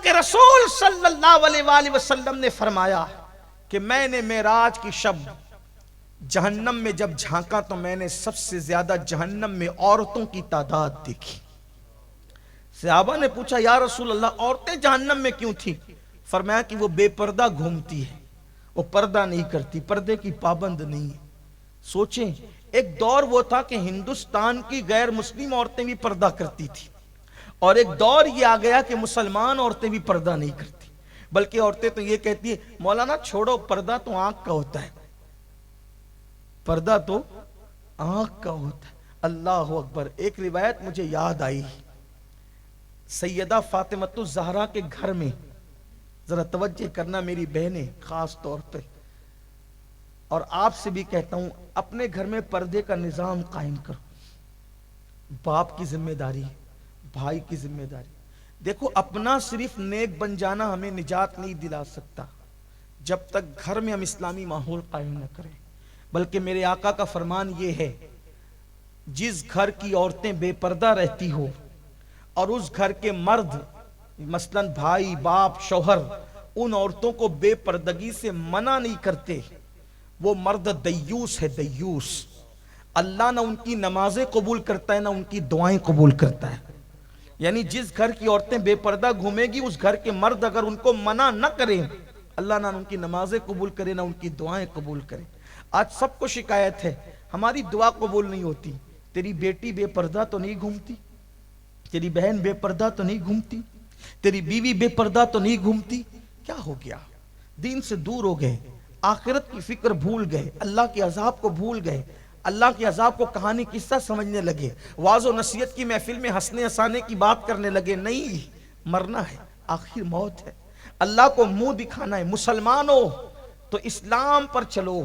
کے رسول صلی اللہ علیہ وآلہ وسلم نے فرمایا کہ میں نے معراج کی شب جہنم میں جب جھانکا تو میں نے سب سے زیادہ جہنم میں عورتوں کی تعداد دیکھی. صحابہ نے پوچھا یا رسول اللہ عورتیں جہنم میں کیوں تھی؟ فرمایا کہ وہ بے پردہ گھومتی ہے، وہ پردہ نہیں کرتی، پردے کی پابند نہیں ہے. سوچیں ایک دور وہ تھا کہ ہندوستان کی غیر مسلم عورتیں بھی پردہ کرتی تھی، اور ایک دور یہ آ گیا کہ مسلمان عورتیں بھی پردہ نہیں کرتی، بلکہ عورتیں تو یہ کہتی ہیں مولانا چھوڑو پردہ تو آنکھ کا ہوتا ہے، پردہ تو آنکھ کا ہوتا ہے. اللہ اکبر. ایک روایت مجھے یاد آئی سیدہ فاطمۃ الزہرا کے گھر میں، ذرا توجہ کرنا میری بہنیں خاص طور پہ، اور آپ سے بھی کہتا ہوں اپنے گھر میں پردے کا نظام قائم کرو. باپ کی ذمہ داری ہے، بھائی کی ذمہ داری. دیکھو اپنا صرف نیک بن جانا ہمیں نجات نہیں دلا سکتا جب تک گھر میں ہم اسلامی ماحول قائم نہ کریں، بلکہ میرے آقا کا فرمان یہ ہے جس گھر کی عورتیں بے پردہ رہتی ہو اور اس گھر کے مرد مثلاً بھائی باپ شوہر ان عورتوں کو بے پردگی سے منع نہیں کرتے، وہ مرد دیوس ہے، دیوس. اللہ نہ ان کی نمازیں قبول کرتا ہے نہ ان کی دعائیں قبول کرتا ہے. یعنی جس گھر کی عورتیں بے پردہ گھومے گی اس گھر کے مرد اگر ان کو منع نہ کریں، اللہ نہ ان کی نمازیں قبول کرے نہ ان کی دعائیں قبول کرے. آج سب کو شکایت ہے ہماری دعا قبول نہیں ہوتی. تیری بیٹی بے پردہ تو نہیں گھومتی، تیری بہن بے پردہ تو نہیں گھومتی، تیری بیوی بے پردہ تو نہیں گھومتی. کیا ہو گیا؟ دین سے دور ہو گئے، آخرت کی فکر بھول گئے، اللہ کے عذاب کو بھول گئے، اللہ کے عذاب کو کہانی قصہ سمجھنے لگے، واعظ و نصیحت کی محفل میں ہنسنے ہسانے کی بات کرنے لگے. نہیں، مرنا ہے، آخر موت ہے، اللہ کو منہ دکھانا ہے. مسلمانوں تو اسلام پر چلو،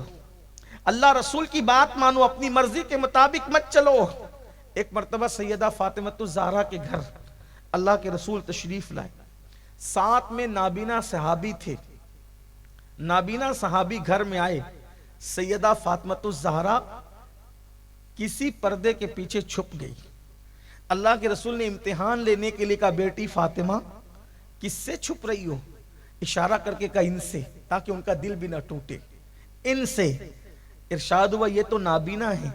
اللہ رسول کی بات مانو، اپنی مرضی کے مطابق مت چلو. ایک مرتبہ سیدہ فاطمۃ الزہرا کے گھر اللہ کے رسول تشریف لائے، ساتھ میں نابینا صحابی تھے. نابینا صحابی گھر میں آئے، سیدہ فاطمۃ الزہرا کسی پردے کے پیچھے چھپ گئی. اللہ کے رسول نے امتحان لینے کے لیے کہا بیٹی فاطمہ کس سے چھپ رہی ہو؟ اشارہ کر کے کہا ان سے، تاکہ ان کا دل بھی نہ ٹوٹے. ان سے ارشاد ہوا یہ تو نابینا ہے.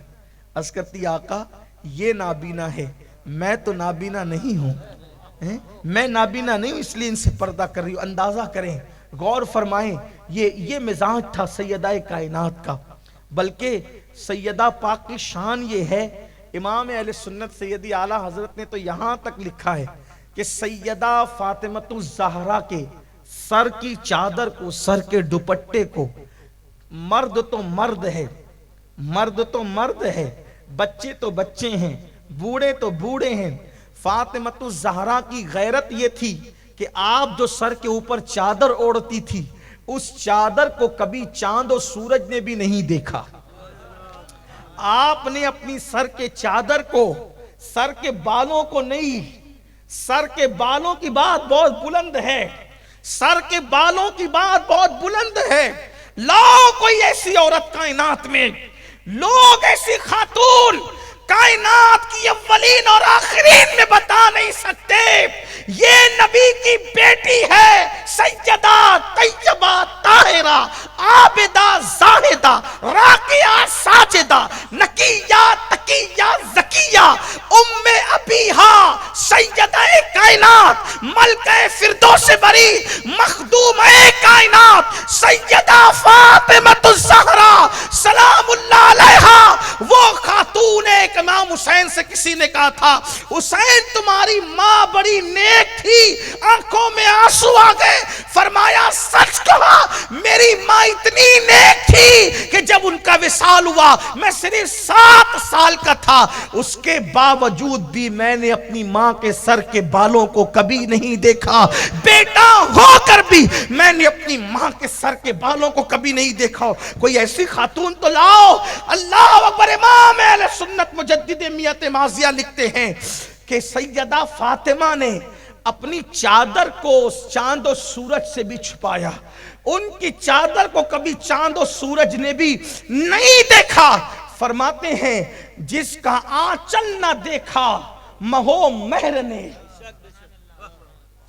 عرض کرتی آقا یہ نابینا ہے، میں تو نابینا نہیں ہوں، میں نابینا نہیں ہوں اس لیے ان سے پردہ کر رہی ہوں. اندازہ کریں، غور فرمائیں، یہ مزاج تھا سیدہ کائنات کا. بلکہ سیدہ پاک کی شان یہ ہے، امام اہل سنت سیدی اعلیٰ حضرت نے تو یہاں تک لکھا ہے کہ سیدہ فاطمۃ الزہرا کے سر کی چادر کو، سر کے دوپٹے کو، مرد تو مرد ہے، مرد تو مرد ہے، بچے تو بچے ہیں، بوڑھے تو بوڑھے ہیں. فاطمۃ الزہرا کی غیرت یہ تھی کہ آپ جو سر کے اوپر چادر اوڑھتی تھی اس چادر کو کبھی چاند و سورج نے بھی نہیں دیکھا. آپ نے اپنی سر کے چادر کو، سر کے بالوں کو نہیں، سر کے بالوں کی بات بہت بلند ہے، سر کے بالوں کی بات بہت بلند ہے. لاؤ کوئی ایسی عورت کائنات میں، لوگ ایسی خاتون کائنات کی اولین اور آخرین میں بتا نہیں سکتے یہ نبی کی بیٹی ہے، سیدہ طیبہ طاہرہ عابدہ زاہدہ راکعہ ساجدہ نقیہ تقیہ زکیہ ام ابیہا سیدہ کائنات ملکہ فردوس بری مخدومہ کائنات سیدہ فاطمۃ الزہرا سلام اللہ علیہا. وہ خاتون ایک امام حسین سے کسی نے کہا تھا حسین تمہاری ماں بڑی نیک تھی، آنکھوں میں آنسو آ گئے. فرمایا سچ کہا میری ماں اتنی نیک تھی کہ جب ان کا وصال ہوا میں صرف 7 سال کا تھا، اس کے باوجود بھی میں نے اپنی ماں کے سر کے بالوں کو کبھی نہیں دیکھا. بیٹا ہو کر بھی میں نے اپنی ماں کے سر کے بالوں کو کبھی نہیں دیکھا. کوئی ایسی خاتون تو لاؤ. اللہ اکبر. امام اہل سنت مجدد میت ماضیہ لکھتے ہیں کہ سیدہ فاطمہ نے اپنی چادر کو چاند و سورج سے بھی چھپایا. ان کی چادر کو کبھی چاند و سورج نے بھی نہیں دیکھا. فرماتے ہیں جس کا آنچل نہ دیکھا مہو مہر نے.